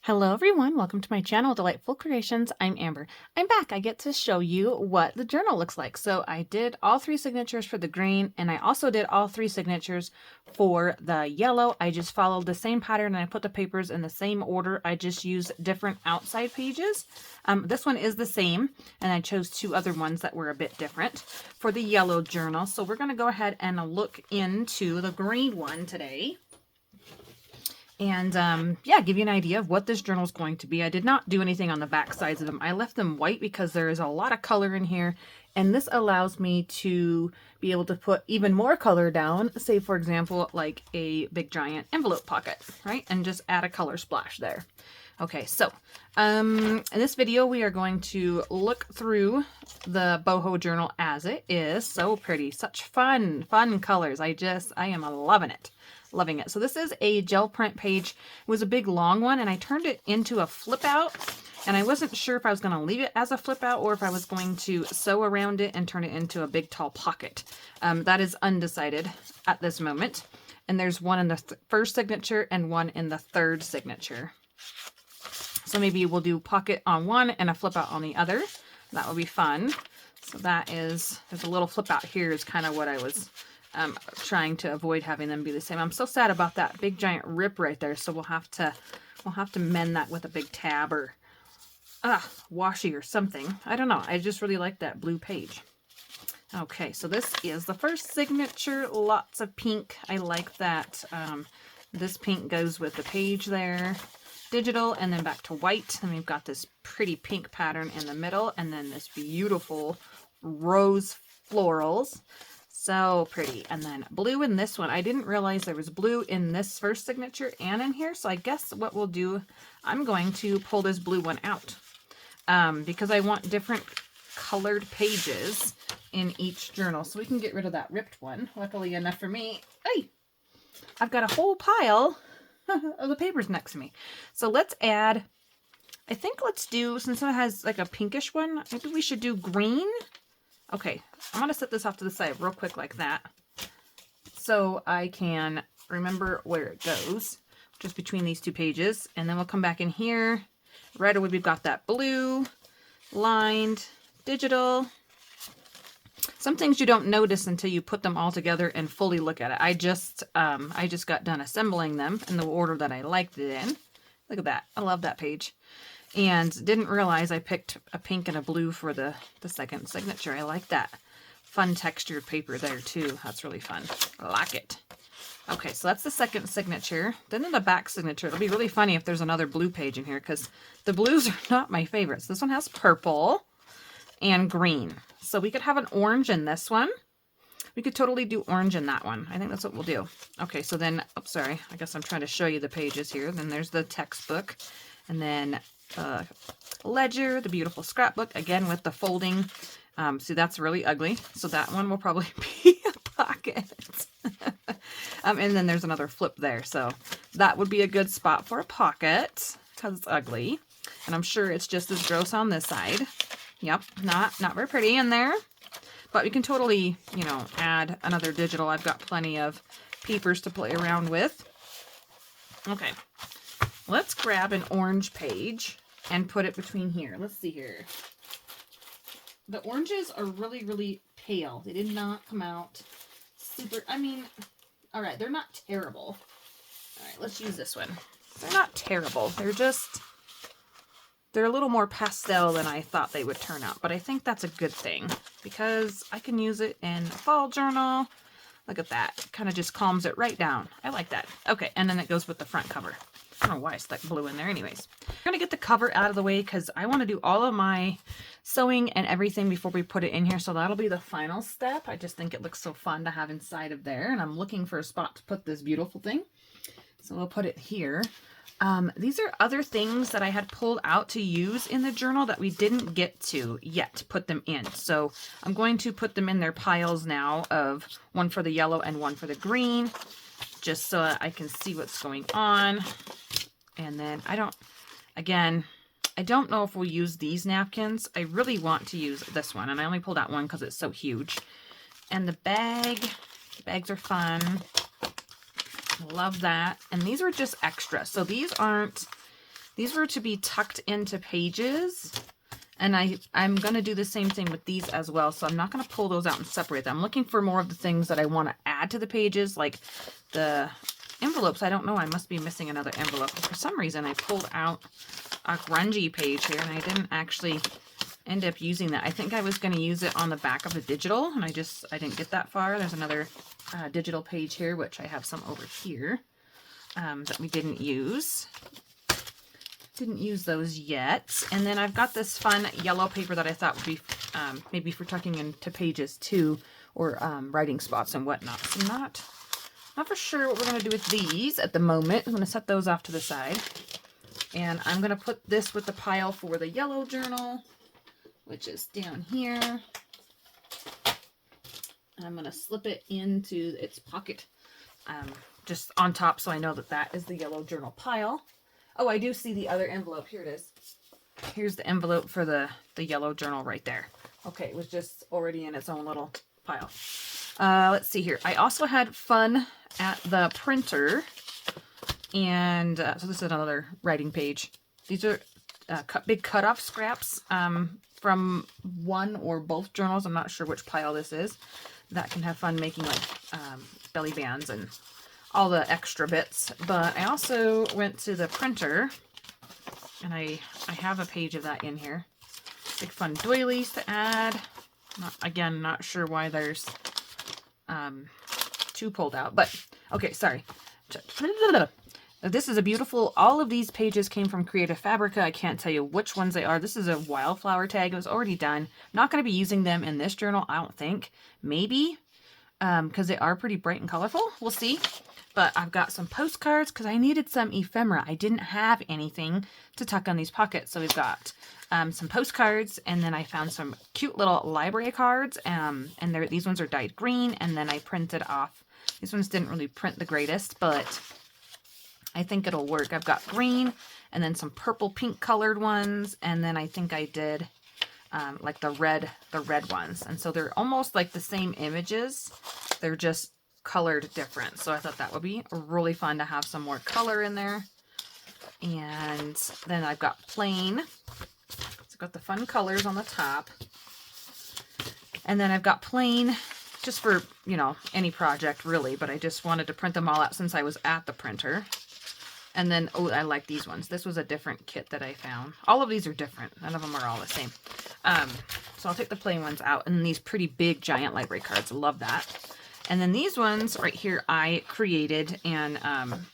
Hello everyone, welcome to my channel, Delightful Creations. I'm Amber. I'm back. I get to show you what the journal looks like. So I did all three signatures for the green, and I also did all three signatures for the yellow. I just followed the same pattern and I put the papers in the same order. I just used different outside pages. This one is the same, and I chose two other ones that were a bit different for the yellow journal. So we're going to go ahead and look into the green one today. And yeah, give you an idea of what this journal is going to be. I did not do anything on the back sides of them. I left them white because there is a lot of color in here, and this allows me to be able to put even more color down, say for example like a big giant envelope pocket, right? And just add a color splash there. Okay, so in this video we are going to look through the Boho journal as it is. So pretty, such fun colors. I am loving it. Loving it. So this is a gel print page. It was a big long one, and I turned it into a flip out, and I wasn't sure if I was going to leave it as a flip out or if I was going to sew around it and turn it into a big tall pocket. That is undecided at this moment. And there's one in the first signature and one in the third signature. So maybe we'll do pocket on one and a flip out on the other. That will be fun. So that is, there's a little flip out here is kind of what I was trying to avoid having them be the same. I'm so sad about that big giant rip right there. So we'll have to mend that with a big tab or washi or something. I don't know. I just really like that blue page. Okay, so this is the first signature. Lots of pink. I like that. This pink goes with the page there. Digital, and then back to white. And we've got this pretty pink pattern in the middle, and then this beautiful rose florals. So pretty. And then blue in this one. I didn't realize there was blue in this first signature and in here. So I guess what we'll do, I'm going to pull this blue one out because I want different colored pages in each journal. So we can get rid of that ripped one. Luckily enough for me, hey, I've got a whole pile of the papers next to me. So let's add, I think let's do, since it has like a pinkish one, maybe we should do green. Okay, I'm going to set this off to the side real quick like that so I can remember where it goes, just between these two pages. And then we'll come back in here. Right away we've got that blue, lined, digital. Some things you don't notice until you put them all together and fully look at it. I just got done assembling them in the order that I liked it in. Look at that. I love that page. And didn't realize I picked a pink and a blue for the second signature. I like that. Fun textured paper there too. That's really fun. I like it. Okay, so that's the second signature. Then in the back signature, it'll be really funny if there's another blue page in here because the blues are not my favorites. This one has purple and green. So we could have an orange in this one. We could totally do orange in that one. I think that's what we'll do. Okay, so then, oops, sorry. I guess I'm trying to show you the pages here. Then there's the textbook. And then ledger, the beautiful scrapbook, again with the folding. See, that's really ugly. So that one will probably be a pocket. And then there's another flip there. So that would be a good spot for a pocket because it's ugly. And I'm sure it's just as gross on this side. Yep, not very pretty in there. But we can totally, you know, add another digital. I've got plenty of papers to play around with. Okay, let's grab an orange page and put it between here. Let's see here. The oranges are really, really pale. They did not come out super, I mean, all right, they're not terrible. All right, let's use this one. They're not terrible. They're a little more pastel than I thought they would turn out, but I think that's a good thing because I can use it in a fall journal. Look at that. Kind of just calms it right down. I like that. Okay, and then it goes with the front cover. I don't know why I stuck blue in there anyways. I'm going to get the cover out of the way because I want to do all of my sewing and everything before we put it in here. So that'll be the final step. I just think it looks so fun to have inside of there. And I'm looking for a spot to put this beautiful thing. So we'll put it here. These are other things that I had pulled out to use in the journal that we didn't get to yet put them in. So I'm going to put them in their piles now of one for the yellow and one for the green, just so I can see what's going on. And then I don't know if we'll use these napkins. I really want to use this one, and I only pulled out one because it's so huge. And the bags are fun. Love that. And these are just extra. So these aren't These were to be tucked into pages. And I'm going to do the same thing with these as well. So I'm not going to pull those out and separate them. I'm looking for more of the things that I want to add to the pages, like the envelopes. I don't know. I must be missing another envelope. For some reason, I pulled out a grungy page here, and I didn't actually end up using that. I think I was going to use it on the back of the digital, and I didn't get that far. There's another digital page here, which I have some over here that we didn't use. Didn't use those yet. And then I've got this fun yellow paper that I thought would be maybe for tucking into pages too, or writing spots and whatnot. So I'm not for sure what we're going to do with these at the moment. I'm going to set those off to the side. And I'm going to put this with the pile for the yellow journal, which is down here. And I'm going to slip it into its pocket just on top so I know that that is the yellow journal pile. Oh, I do see the other envelope. Here it is. Here's the envelope for the yellow journal right there. Okay, it was just already in its own little pile. Let's see here. I also had fun at the printer. And so this is another writing page. These are big cutoff scraps from one or both journals. I'm not sure which pile this is. That can have fun making like belly bands and all the extra bits. But I also went to the printer, and I have a page of that in here. Big fun doilies to add. Again, not sure why there's two pulled out, but okay, sorry. This is a beautiful, all of these pages came from Creative Fabrica. I can't tell you which ones they are. This is a wildflower tag. It was already done. I'm not going to be using them in this journal, I don't think. Maybe, because they are pretty bright and colorful. We'll see. But I've got some postcards because I needed some ephemera. I didn't have anything to tuck on these pockets. So we've got some postcards, and then I found some cute little library cards. And these ones are dyed green, and then I printed off. These ones didn't really print the greatest, but I think it'll work. I've got green, and then some purple pink colored ones, and then I think I did like the red ones. And so they're almost like the same images. They're just colored different. So I thought that would be really fun to have some more color in there. And then I've got plain. So I've got the fun colors on the top. And then I've got plain just for, you know, any project really, but I just wanted to print them all out since I was at the printer. And then, oh, I like these ones. This was a different kit that I found. All of these are different. None of them are all the same. So I'll take the plain ones out. And these pretty big giant library cards. Love that. And then these ones right here I created and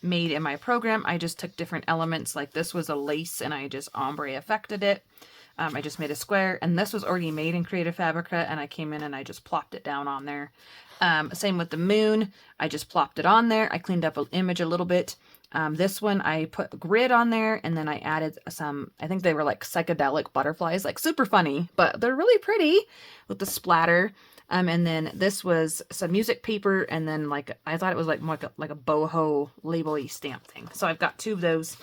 made in my program. I just took different elements. Like this was a lace and I just ombre affected it. I just made a square, and this was already made in Creative Fabrica, and I came in and I just plopped it down on there. Same with the moon. I just plopped it on there. I cleaned up an image a little bit. This one I put a grid on there, and then I added some, I think they were like psychedelic butterflies, like super funny, but they're really pretty with the splatter. And then this was some music paper, and then like I thought it was like more like a boho label-y stamp thing. So I've got two of those,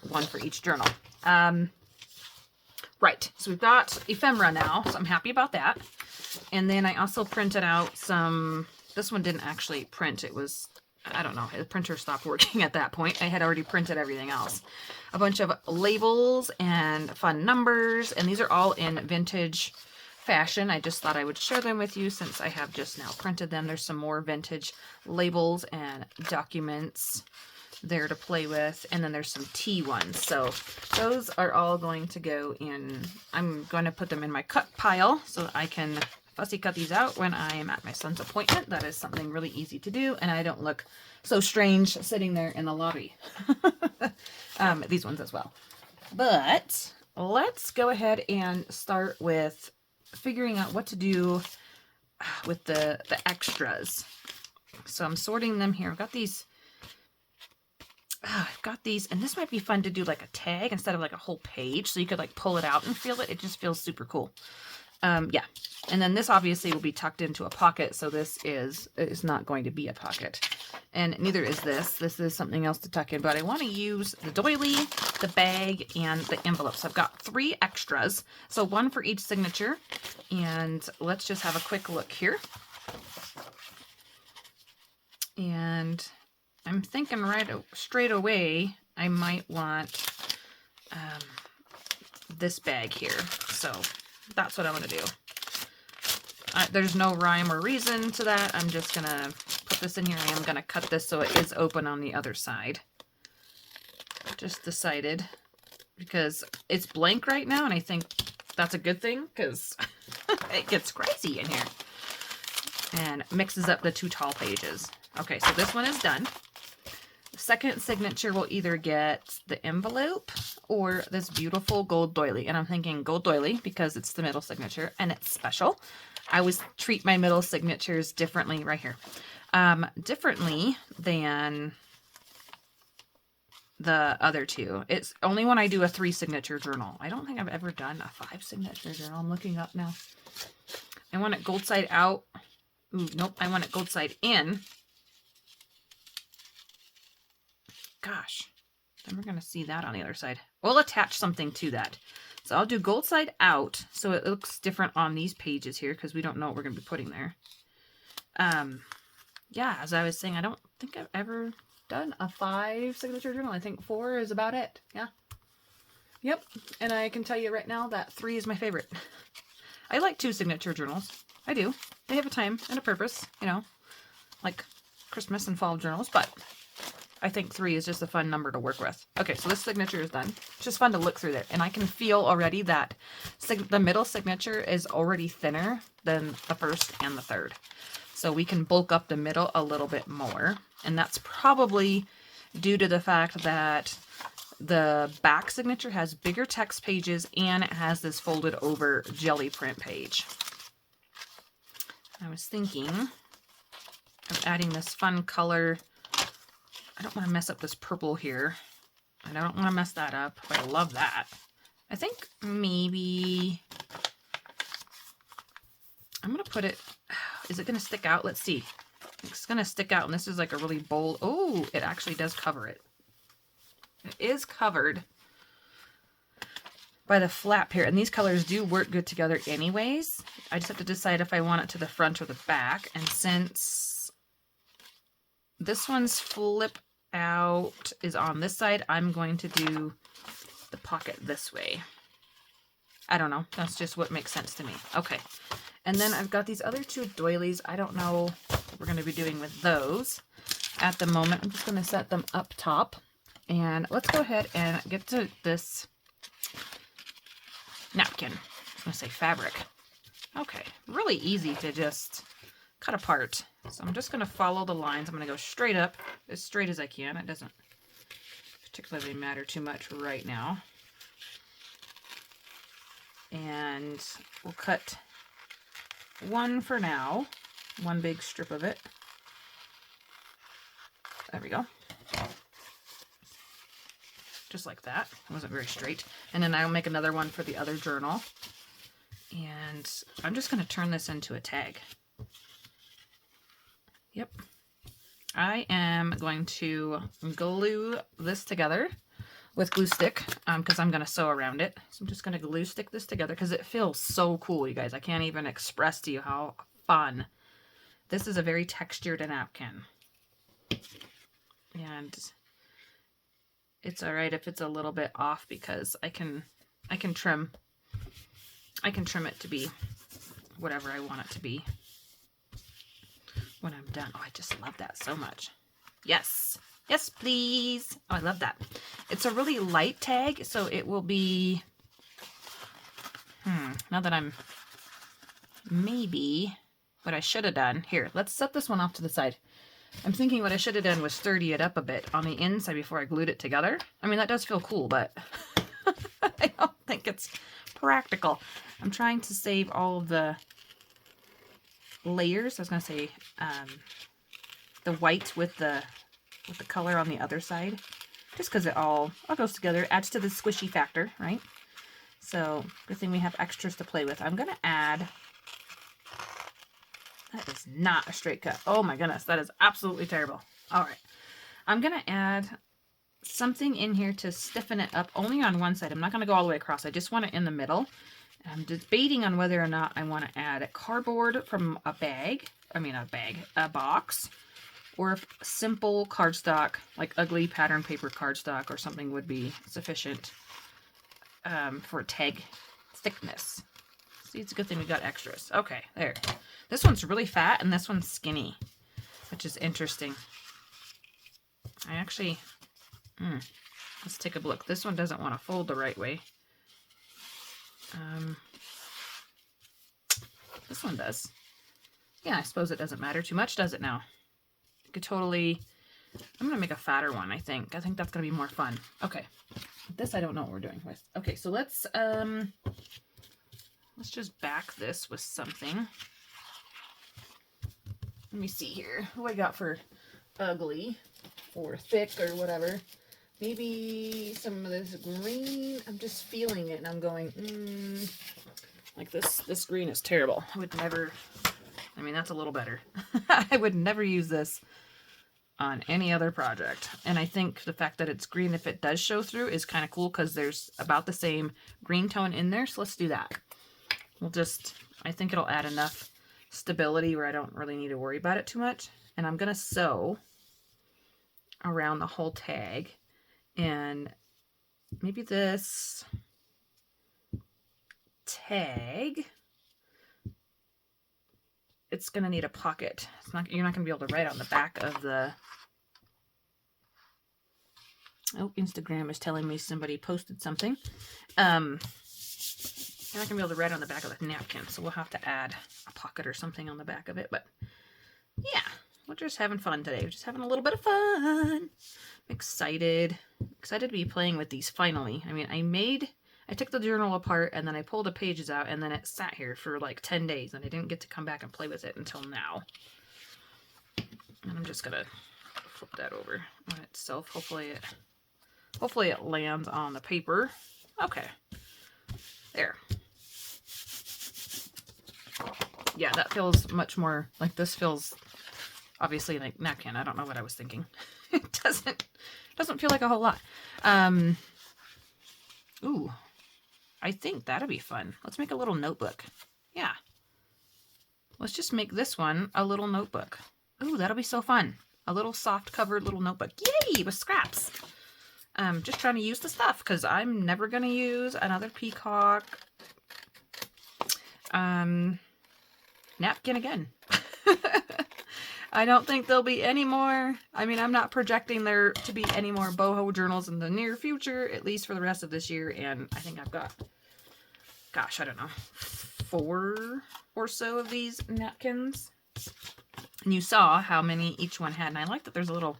one for each journal. Right, so we've got ephemera now, so I'm happy about that. And then I also printed out some, this one didn't actually print, it was, I don't know, the printer stopped working at that point. I had already printed everything else. A bunch of labels and fun numbers, and these are all in vintage fashion. I just thought I would share them with you since I have just now printed them. There's some more vintage labels and documents there to play with, and then there's some tea ones. So those are all going to go in. I'm going to put them in my cut pile so that I can fussy cut these out when I am at my son's appointment. That is something really easy to do, and I don't look so strange sitting there in the lobby. These ones as well. But let's go ahead and start with figuring out what to do with the extras. So I'm sorting them here. I've got these, and this might be fun to do like a tag instead of like a whole page, so you could like pull it out and feel it. It just feels super cool. Yeah. And then this obviously will be tucked into a pocket, so this is not going to be a pocket. And neither is this. This is something else to tuck in, but I want to use the doily, the bag, and the envelope. So I've got 3 extras, so one for each signature. And let's just have a quick look here. And I'm thinking straight away, I might want this bag here. So that's what I'm going to do. There's no rhyme or reason to that. I'm just going to put this in here and I'm going to cut this so it is open on the other side. Just decided because it's blank right now and I think that's a good thing because it gets crazy in here and mixes up the two tall pages. Okay, so this one is done. The second signature will either get the envelope or this beautiful gold doily. And I'm thinking gold doily because it's the middle signature and it's special. I always treat my middle signatures differently right here. Differently than the other two. It's only when I do a 3 signature journal. I don't think I've ever done a 5 signature journal. I'm looking up now. I want it gold side out. Ooh, nope. I want it gold side in. Gosh, then we're going to see that on the other side. We'll attach something to that. So I'll do gold side out so it looks different on these pages here because we don't know what we're going to be putting there. Yeah, as I was saying, I don't think I've ever done a 5 signature journal. I think 4 is about it. Yeah. Yep. And I can tell you right now that 3 is my favorite. I like 2 signature journals. I do. They have a time and a purpose, you know, like Christmas and fall journals, but I think 3 is just a fun number to work with. Okay, so this signature is done. It's just fun to look through there. And I can feel already that the middle signature is already thinner than the first and the third. So we can bulk up the middle a little bit more. And that's probably due to the fact that the back signature has bigger text pages and it has this folded over jelly print page. I was thinking of adding this fun color. I don't want to mess up this purple here. I don't want to mess that up, but I love that. I think maybe I'm going to put it, is it going to stick out? Let's see. It's going to stick out, and this is like a really bold, oh, it actually does cover it. It is covered by the flap here, and these colors do work good together anyways. I just have to decide if I want it to the front or the back, and since this one's flip out is on this side, I'm going to do the pocket this way. I don't know. That's just what makes sense to me. Okay. And then I've got these other 2 doilies. I don't know what we're going to be doing with those at the moment. I'm just going to set them up top. And let's go ahead and get to this napkin. I was going to say fabric. Okay. Really easy to just cut apart. So I'm just going to follow the lines. I'm going to go straight up, as straight as I can. It doesn't particularly matter too much right now. And we'll cut one for now, one big strip of it. There we go. Just like that. It wasn't very straight. And then I'll make another one for the other journal. And I'm just going to turn this into a tag. Yep. I am going to glue this together with glue stick because I'm going to sew around it. So I'm just going to glue stick this together because it feels so cool, you guys. I can't even express to you how fun. This is a very textured napkin. And it's all right if it's a little bit off because I can trim it to be whatever I want it to be when I'm done. Oh, I just love that so much. Yes. Yes, please. Oh, I love that. It's a really light tag, so it will be, now that I'm, maybe what I should have done, here, let's set this one off to the side. I'm thinking what I should have done was sturdy it up a bit on the inside before I glued it together. I mean, that does feel cool, but I don't think it's practical. I'm trying to save all of the layers. I was going to say the white with the color on the other side, just because it all goes together, adds to the squishy factor, right? So good thing we have extras to play with. I'm going to add, that is not a straight cut. Oh my goodness, that is absolutely terrible. All right, I'm going to add something in here to stiffen it up only on one side. I'm not going to go all the way across. I just want it in the middle. I'm debating on whether or not I want to add a cardboard from a box, or if simple cardstock, like ugly pattern paper cardstock or something would be sufficient. for tag thickness. See, it's a good thing we got extras. Okay, there. This one's really fat and this one's skinny, which is interesting. I actually, let's take a look. This one doesn't want to fold the right way. This one does. Yeah, I suppose it doesn't matter too much, does it now? You could totally, I'm going to make a fatter one, I think. I think that's going to be more fun. Okay. This I don't know what we're doing with. Okay, so let's just back this with something. Let me see here. Who I got for ugly or thick or whatever. Maybe some of this green. I'm just feeling it and I'm going, like this green is terrible. I would never, I mean, that's a little better. I would never use this on any other project. And I think the fact that it's green, if it does show through, is kind of cool because there's about the same green tone in there. So let's do that. We'll just, I think it'll add enough stability where I don't really need to worry about it too much. And I'm going to sew around the whole tag. And maybe this tag, it's going to need a pocket. It's not, you're not going to be able to write on the back of the, oh, Instagram is telling me somebody posted something. You're not going to be able to write on the back of the napkin, so we'll have to add a pocket or something on the back of it. But yeah, we're just having fun today. We're just having a little bit of fun. I'm excited to be playing with these finally. I mean, I took the journal apart and then I pulled the pages out and then it sat here for like 10 days and I didn't get to come back and play with it until now. And I'm just gonna flip that over on itself. Hopefully it lands on the paper. Okay. There. Yeah, that feels much more like this feels obviously like napkin. I don't know what I was thinking. It doesn't feel like a whole lot. Ooh, I think that'll be fun. Let's make a little notebook. Yeah. Let's just make this one a little notebook. Ooh, that'll be so fun. A little soft covered little notebook. Yay, with scraps. Just trying to use the stuff because I'm never going to use another peacock napkin again. I don't think there'll be any more. I mean, I'm not projecting there to be any more boho journals in the near future, at least for the rest of this year. And I think I've got, gosh, I don't know, 4 or so of these napkins. And you saw how many each one had. And I like that there's a little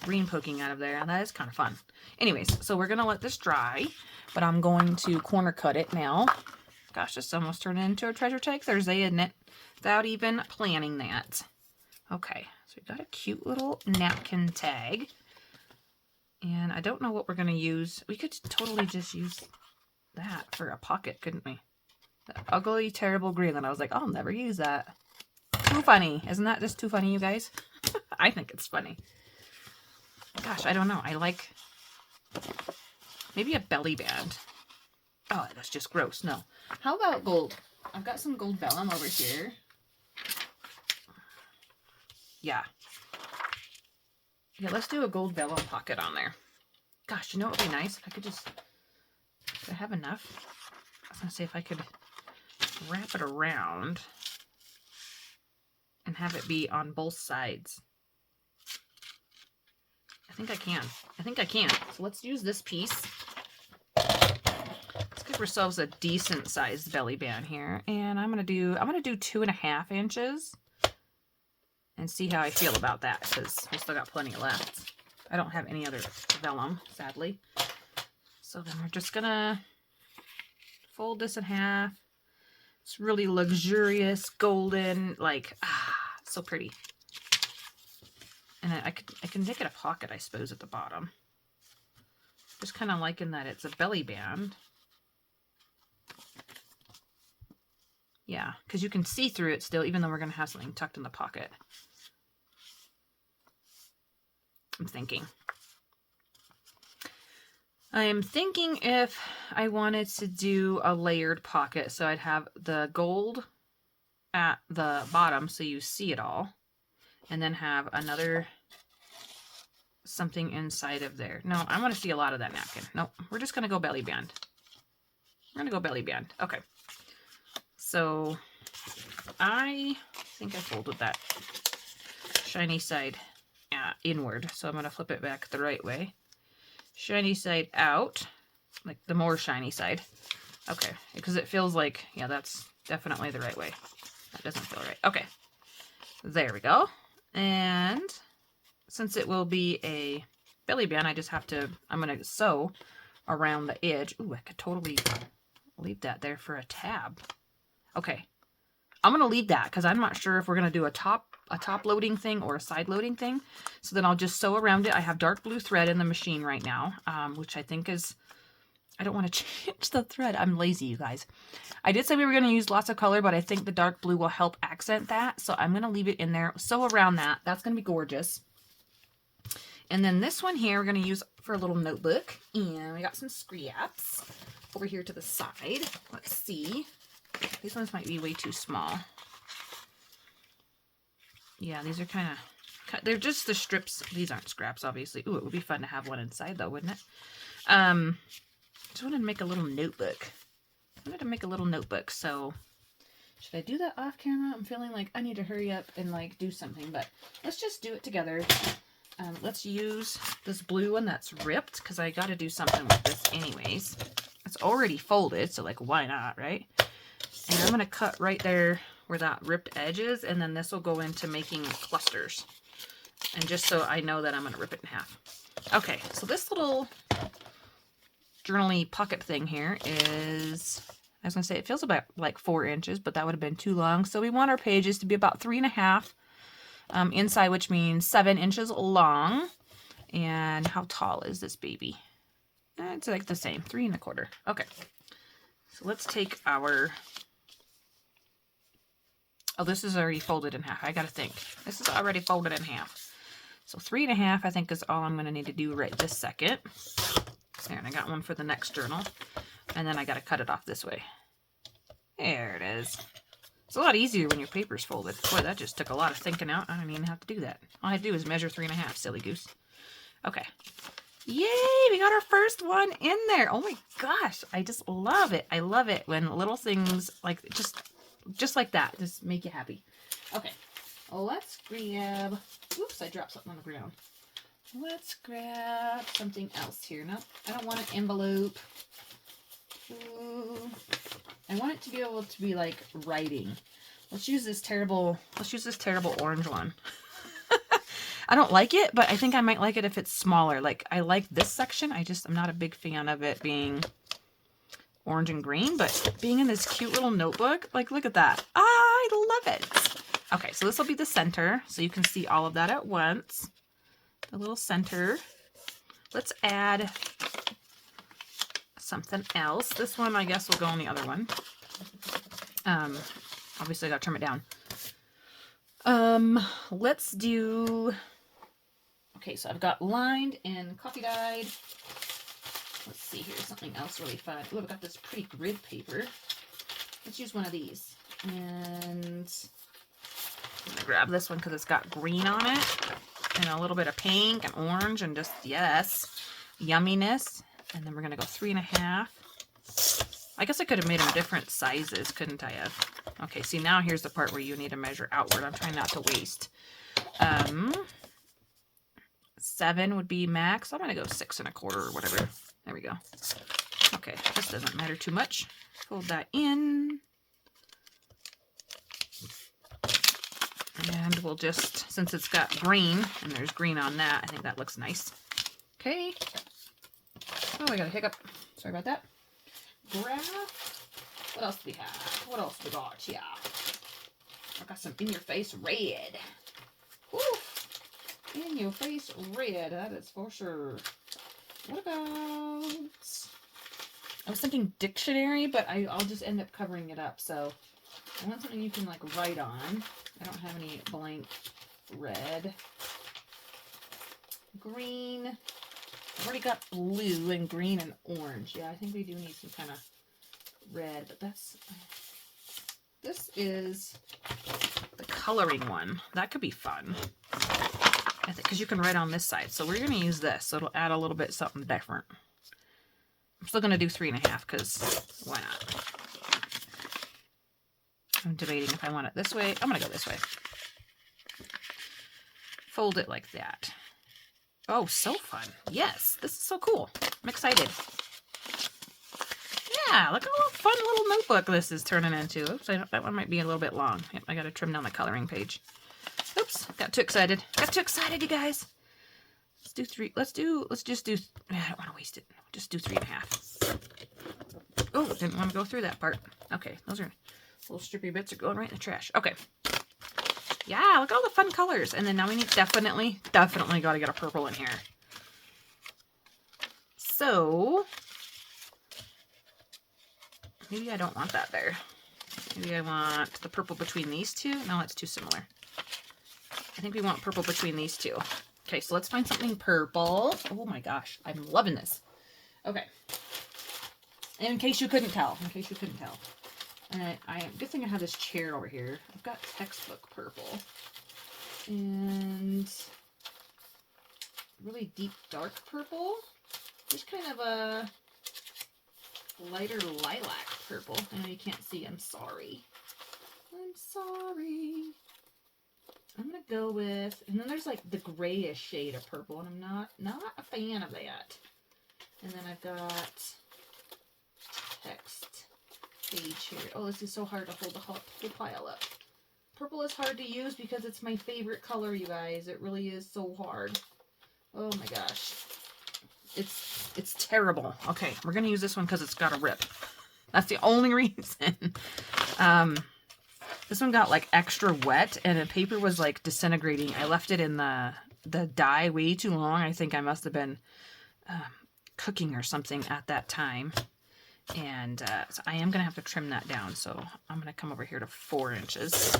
green poking out of there. And that is kind of fun. Anyways, so we're going to let this dry. But I'm going to corner cut it now. Gosh, this almost turned into a treasure tag Thursday, isn't it? Without even planning that. Okay, so we've got a cute little napkin tag. And I don't know what we're going to use. We could totally just use that for a pocket, couldn't we? That ugly, terrible green. And I was like, I'll never use that. Too funny. Isn't that just too funny, you guys? I think it's funny. Gosh, I don't know. I like maybe a belly band. Oh, that's just gross. No. How about gold? I've got some gold vellum over here. Yeah. Yeah, let's do a gold vellum pocket on there. Gosh, you know what would be nice? If I could just, do I have enough? I was going to say if I could wrap it around and have it be on both sides. I think I can. I think I can. So let's use this piece. Let's give ourselves a decent sized belly band here. And I'm gonna do 2.5 inches and see how I feel about that, because we still got plenty left. I don't have any other vellum, sadly. So then we're just gonna fold this in half. It's really luxurious, golden, like, so pretty. And I can make it a pocket, I suppose, at the bottom. Just kind of liking that it's a belly band. Yeah, because you can see through it still, even though we're going to have something tucked in the pocket. I'm thinking if I wanted to do a layered pocket, so I'd have the gold at the bottom so you see it all, and then have another something inside of there. No, I want to see a lot of that napkin. Nope, we're just going to go belly band. We're gonna go belly band. Okay. So I think I folded that shiny side inward. So I'm gonna flip it back the right way. Shiny side out, like the more shiny side. Okay, because it feels like, yeah, that's definitely the right way. That doesn't feel right. Okay, there we go. And since it will be a belly band, I just have to, I'm going to sew around the edge. Ooh, I could totally leave that there for a tab. Okay, I'm going to leave that because I'm not sure if we're going to do a top loading thing or a side loading thing. So then I'll just sew around it. I have dark blue thread in the machine right now, which I think is, I don't want to change the thread. I'm lazy, you guys. I did say we were going to use lots of color, but I think the dark blue will help accent that. So I'm going to leave it in there. Sew around that. That's going to be gorgeous. And then this one here, we're going to use for a little notebook. And we got some scraps over here to the side. Let's see. These ones might be way too small. Yeah, these are kind of, they're just the strips. These aren't scraps, obviously. Ooh, it would be fun to have one inside though, wouldn't it? Just wanted to make a little notebook. So should I do that off camera? I'm feeling like I need to hurry up and like do something, but let's just do it together. Let's use this blue one that's ripped because I got to do something with this anyways. It's already folded, so like why not, right? And I'm going to cut right there where that ripped edge is, and then this will go into making clusters. And just so I know that I'm going to rip it in half. Okay, so this little journaly pocket thing here is, I was going to say it feels about like 4 inches, but that would have been too long. So we want our pages to be about 3.5 inside, which means 7 inches long. And how tall is this baby? It's like the same, 3.25. Okay, so let's take our, oh, this is already folded in half. I got to think. This is already folded in half. So 3.5, I think, is all I'm going to need to do right this second. There, and I got one for the next journal. And then I got to cut it off this way. There it is. It's a lot easier when your paper's folded. Boy, that just took a lot of thinking out. I don't even have to do that. All I had to do is measure 3.5, silly goose. Okay. Yay, we got our first one in there. Oh my gosh, I just love it. I love it when little things like just like that just make you happy. Okay, well, let's grab, oops, I dropped something on the ground. Let's grab something else here. No, I don't want an envelope. Ooh, I want it to be able to be like writing. Let's use this terrible orange one. I don't like it, but I think I might like it if it's smaller. Like, I like this section. I'm not a big fan of it being orange and green, but being in this cute little notebook, like, look at that. I love it. Okay, so this will be the center, so you can see all of that at once. The little center. Let's add something else. This one, I guess, will go on the other one. Obviously, I gotta trim it down. Let's do, okay, so I've got lined and coffee dyed. Let's see here, something else really fun. Oh, I've got this pretty grid paper. Let's use one of these. And I'm gonna grab this one because it's got green on it and a little bit of pink and orange and just, yes, yumminess. And then we're gonna go 3.5. I guess I could have made them different sizes, couldn't I have? Okay, see, now here's the part where you need to measure outward. I'm trying not to waste. 7 would be max. I'm going to go 6.25 or whatever. There we go. Okay, this doesn't matter too much. Fold that in. And we'll just, since it's got green, and there's green on that, I think that looks nice. Okay. Oh, I got a hiccup. Sorry about that. Graph. What else do we have? What else we got here? I got some in-your-face red. Woo! In-your-face red, that is for sure. What about... I was thinking dictionary, but I'll just end up covering it up. So I want something you can like write on. I don't have any blank red. Green. I've already got blue and green and orange. Yeah, I think we do need some kind of red, but that's, this is the coloring one. That could be fun. I think, because you can write on this side. So we're going to use this. So it'll add a little bit something different. I'm still going to do 3.5 because why not? I'm debating if I want it this way. I'm going to go this way. Fold it like that. Oh, so fun. Yes, this is so cool. I'm excited. Yeah, look at what a fun little notebook this is turning into. Oops, that one might be a little bit long. Yep, I got to trim down the coloring page. Oops, got too excited. Got too excited, you guys. Let's do 3. Let's just do, I don't want to waste it. Just do 3.5. Oh, didn't want to go through that part. Okay, those are little strippy bits are going right in the trash. Okay. Yeah, look at all the fun colors. And then now we need definitely got to get a purple in here. So, maybe I don't want that there. Maybe I want the purple between these two. No, that's too similar. I think we want purple between these two. Okay, so let's find something purple. Oh my gosh, I'm loving this. Okay. In case you couldn't tell. And good thing I have this chair over here. I've got textbook purple. And really deep dark purple. Just kind of a lighter lilac purple. I know you can't see. I'm sorry. I'm going to go with, and then there's like the grayish shade of purple, and I'm not a fan of that. And then I've got text page here. Oh, this is so hard to hold the whole pile up. Purple is hard to use because it's my favorite color, you guys. It really is so hard. Oh my gosh. It's terrible. Okay, we're going to use this one because it's got a rip. That's the only reason. This one got like extra wet and the paper was like disintegrating. I left it in the dye way too long. I think I must have been cooking or something at that time. And so I am going to have to trim that down. So I'm going to come over here to 4 inches.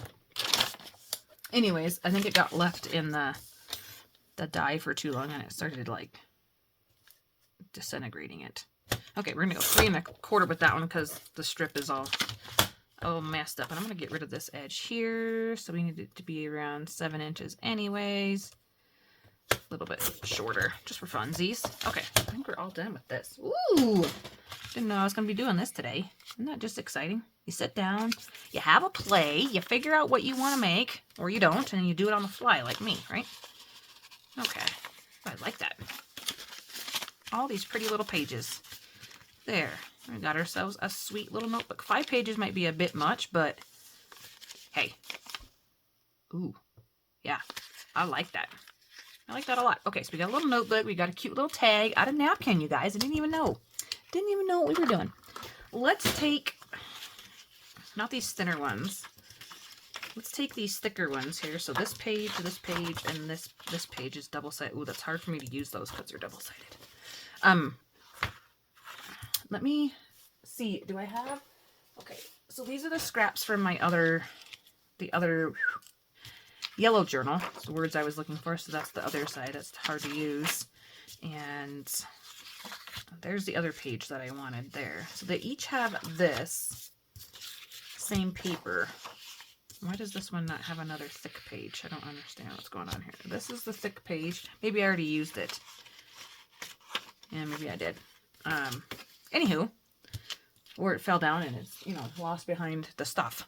Anyways, I think it got left in the dye for too long and it started like disintegrating it. Okay, we're going to go 3 1/4 with that one because the strip is all messed up. And I'm going to get rid of this edge here. So we need it to be around 7 inches anyways. A little bit shorter, just for funsies. Okay, I think we're all done with this. Ooh! Didn't know I was going to be doing this today. Isn't that just exciting? You sit down, you have a play, you figure out what you want to make, or you don't, and you do it on the fly like me, right? Okay, I like that. All these pretty little pages. There, we got ourselves a sweet little notebook. 5 pages might be a bit much, but hey. Ooh, yeah, I like that. I like that a lot. Okay, so we got a little notebook. We got a cute little tag out of napkin, you guys. I didn't even know. Didn't even know what we were doing. Let's take, not these thinner ones. Let's take these thicker ones here. So this page, and this page is double-sided. Ooh, that's hard for me to use those because they're double-sided. Let me see. Do I have? Okay, so these are the scraps from my the other yellow journal. It's the words I was looking for. So that's the other side. That's hard to use. And there's the other page that I wanted there. So they each have this same paper. Why does this one not have another thick page? I don't understand what's going on here. This is the thick page. Maybe I already used it. Yeah, maybe I did. Anywho, or it fell down and it's, lost behind the stuff.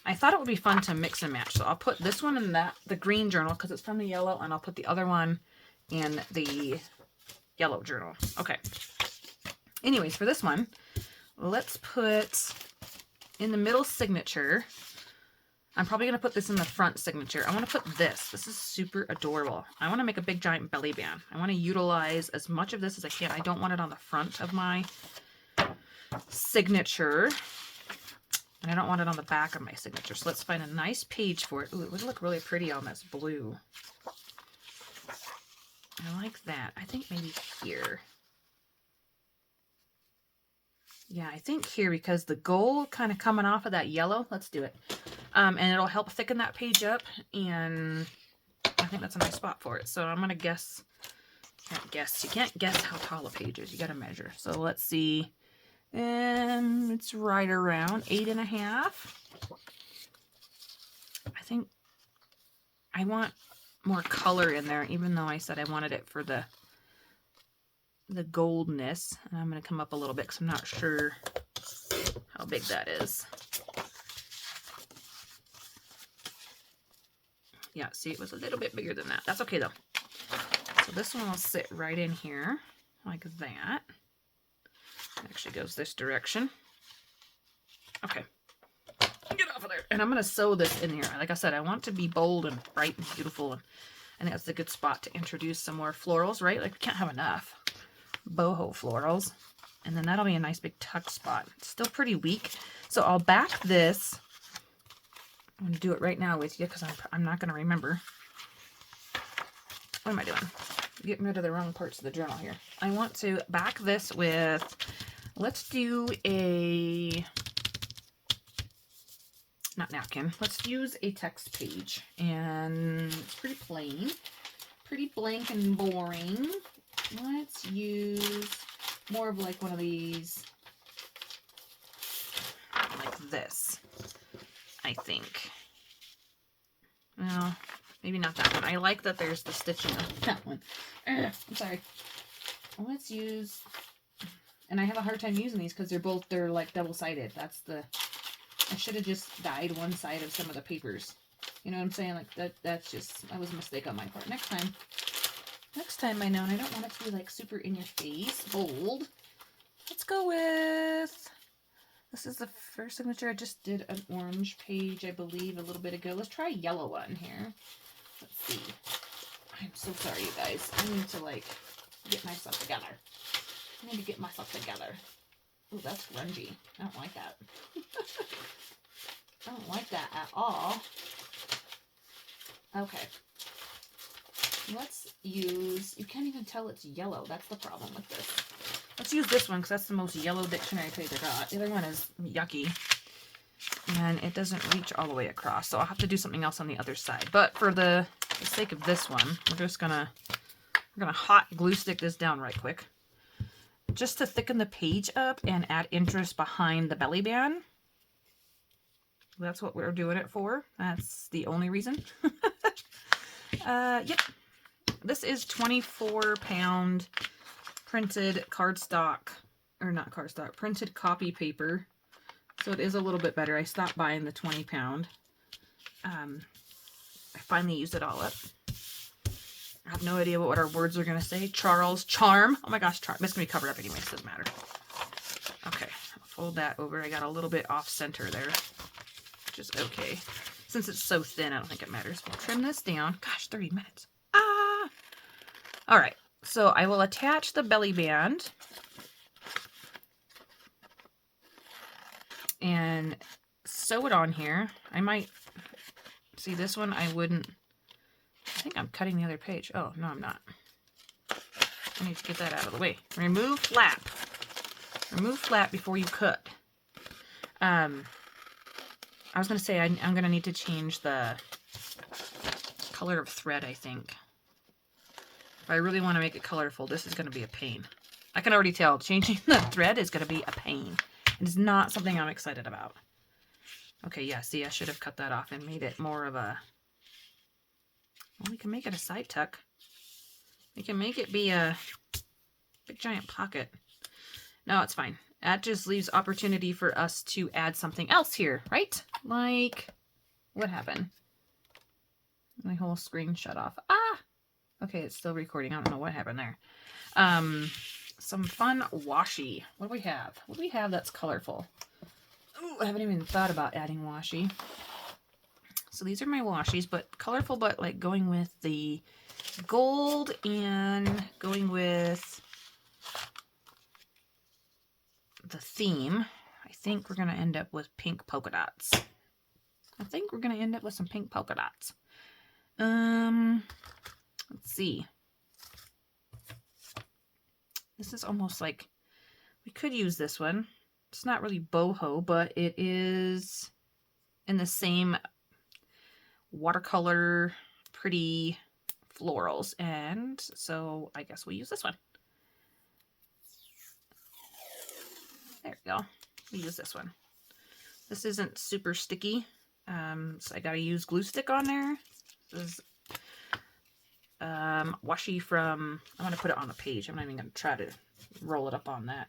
I thought it would be fun to mix and match. So I'll put this one in the green journal because it's from the yellow, and I'll put the other one in the yellow journal. Okay. Anyways, for this one, let's put in the middle signature. I'm probably going to put this in the front signature. I want to put this. This is super adorable. I want to make a big giant belly band. I want to utilize as much of this as I can. I don't want it on the front of my signature. And I don't want it on the back of my signature. So let's find a nice page for it. Ooh, it would look really pretty on this blue. I like that. I think maybe here. Yeah, I think here because the gold kind of coming off of that yellow. Let's do it. And it'll help thicken that page up. And I think that's a nice spot for it. So I'm going to guess. You can't guess how tall a page is. You got to measure. So let's see. And it's right around 8.5. I think I want more color in there, even though I said I wanted it for the the goldness. And I'm going to come up a little bit because I'm not sure how big that is. Yeah, see, it was a little bit bigger than that. That's okay, though. So this one will sit right in here like that. It actually goes this direction. Okay. Get off of there. And I'm going to sew this in here. Like I said, I want to be bold and bright and beautiful. And I think that's a good spot to introduce some more florals, right? Like, we can't have enough boho florals. And then that'll be a nice big tuck spot. It's still pretty weak. So I'll back this. I'm going to do it right now with you because I'm not going to remember. What am I doing? Getting rid of the wrong parts of the journal here. I want to back this with, let's do a, not napkin. Let's use a text page. And it's pretty plain. Pretty blank and boring. Let's use more of like one of these, like this. I think. Well, maybe not that one. I like that there's the stitching on that one. I'm sorry. Let's use, and I have a hard time using these because they're like double-sided. That's the, I should have just dyed one side of some of the papers. You know what I'm saying? Like that was a mistake on my part. Next time I know, and I don't want it to be like super in your face, bold. Let's go with, this is the first signature. I just did an orange page, I believe, a little bit ago. Let's try a yellow one here. Let's see. I'm so sorry, you guys. I need to, like, get myself together. Ooh, that's grungy. I don't like that. I don't like that at all. Okay. Let's use, you can't even tell it's yellow. That's the problem with this. Let's use this one because that's the most yellow dictionary page I got. The other one is yucky. And it doesn't reach all the way across. So I'll have to do something else on the other side. But for the sake of this one, we're gonna hot glue stick this down right quick. Just to thicken the page up and add interest behind the belly band. That's what we're doing it for. That's the only reason. Yep. This is 24-pound printed cardstock, or not cardstock, printed copy paper. So it is a little bit better. I stopped buying the 20-pound. I finally used it all up. I have no idea what our words are going to say. Charles, charm. Oh my gosh, charm. It's going to be covered up anyway, so it doesn't matter. Okay, I'll fold that over. I got a little bit off center there, which is okay. Since it's so thin, I don't think it matters. We'll trim this down. Gosh, 30 minutes. Ah! All right, so I will attach the belly band and sew it on here. I might, see this one, I wouldn't, I think I'm cutting the other page. Oh, no, I'm not. I need to get that out of the way. Remove flap. Remove flap before you cut. I was going to say I'm going to need to change the color of thread, I think. If I really want to make it colorful, this is going to be a pain. I can already tell changing the thread is going to be a pain. It is not something I'm excited about. Okay, yeah, see, I should have cut that off and made it more of a... Well, we can make it a side tuck. We can make it be a big giant pocket. No, it's fine. That just leaves opportunity for us to add something else here, right? Like, what happened? My whole screen shut off. Ah! Okay, it's still recording. I don't know what happened there. Some fun washi. What do we have? What do we have that's colorful? Ooh, I haven't even thought about adding washi. So these are my washies, but colorful, but like going with the gold and going with the theme. I think we're going to end up with pink polka dots. I think we're going to end up with some pink polka dots. Let's see. This is almost like, we could use this one. It's not really boho, but it is in the same watercolor, pretty florals. And so I guess we'll use this one. There we go. We'll use this one. This isn't super sticky, so I gotta use glue stick on there. This is washi from, I'm going to put it on a page. I'm not even going to try to roll it up on that.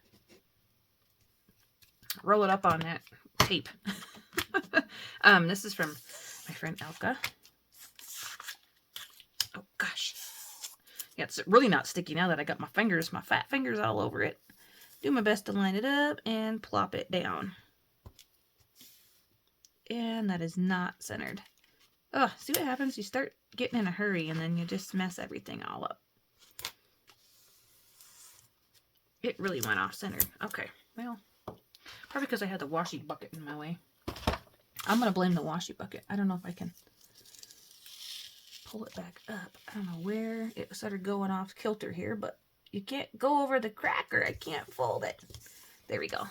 Roll it up on that tape. This is from my friend Elka. Oh gosh. Yeah, it's really not sticky now that I got my fat fingers all over it. Do my best to line it up and plop it down. And that is not centered. Oh, see what happens? You start getting in a hurry and then you just mess everything all up. It really went off centered. Okay, well, probably because I had the washi bucket in my way. I'm going to blame the washi bucket. I don't know if I can pull it back up. I don't know where it started going off kilter here, but you can't go over the cracker. I can't fold it. There we go.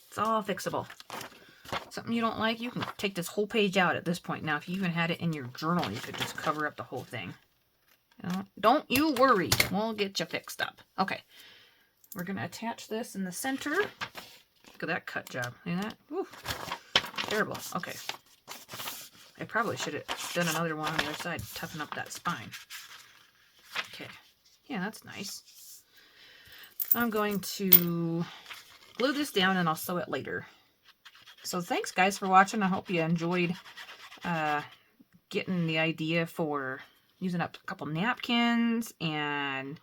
It's all fixable. Something you don't like, you can take this whole page out at this point. Now, if you even had it in your journal, you could just cover up the whole thing. You know, don't you worry. We'll get you fixed up. Okay. We're going to attach this in the center. Look at that cut job. See that? Woo. Terrible. Okay. I probably should have done another one on the other side, toughen up that spine. Okay. Yeah, that's nice. So I'm going to glue this down and I'll sew it later. So thanks guys for watching. I hope you enjoyed getting the idea for using up a couple napkins and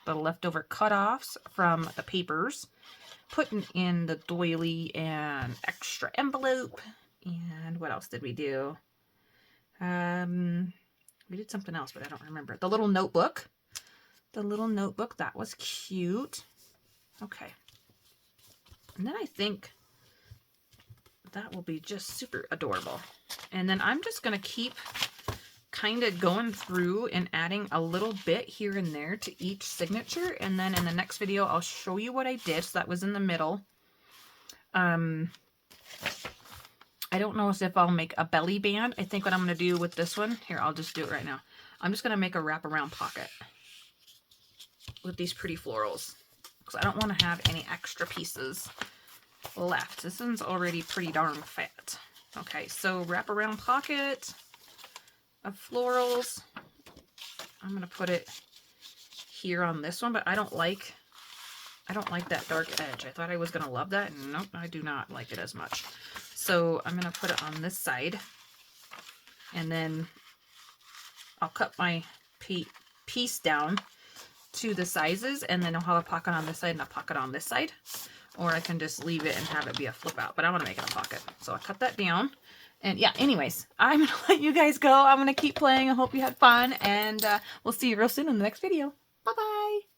the leftover cutoffs from the papers, putting in the doily and extra envelope. And what else did we do? We did something else, but I don't remember. The little notebook. The little notebook, that was cute. Okay. And then I think that will be just super adorable. And then I'm just going to keep kind of going through and adding a little bit here and there to each signature. And then in the next video, I'll show you what I did. So that was in the middle. I don't know if I'll make a belly band. I think what I'm going to do with this one, here, I'll just do it right now. I'm just going to make a wraparound pocket with these pretty florals because I don't want to have any extra pieces left. This one's already pretty darn fat. Okay, so wraparound pocket of florals. I'm going to put it here on this one, but I don't like that dark edge. I thought I was going to love that, and nope, I do not like it as much. So I'm going to put it on this side, and then I'll cut my piece down to the sizes, and then I'll have a pocket on this side and a pocket on this side. Or I can just leave it and have it be a flip out, but I want to make it a pocket. So I cut that down. And yeah, anyways, I'm going to let you guys go. I'm going to keep playing. I hope you had fun, and we'll see you real soon in the next video. Bye-bye.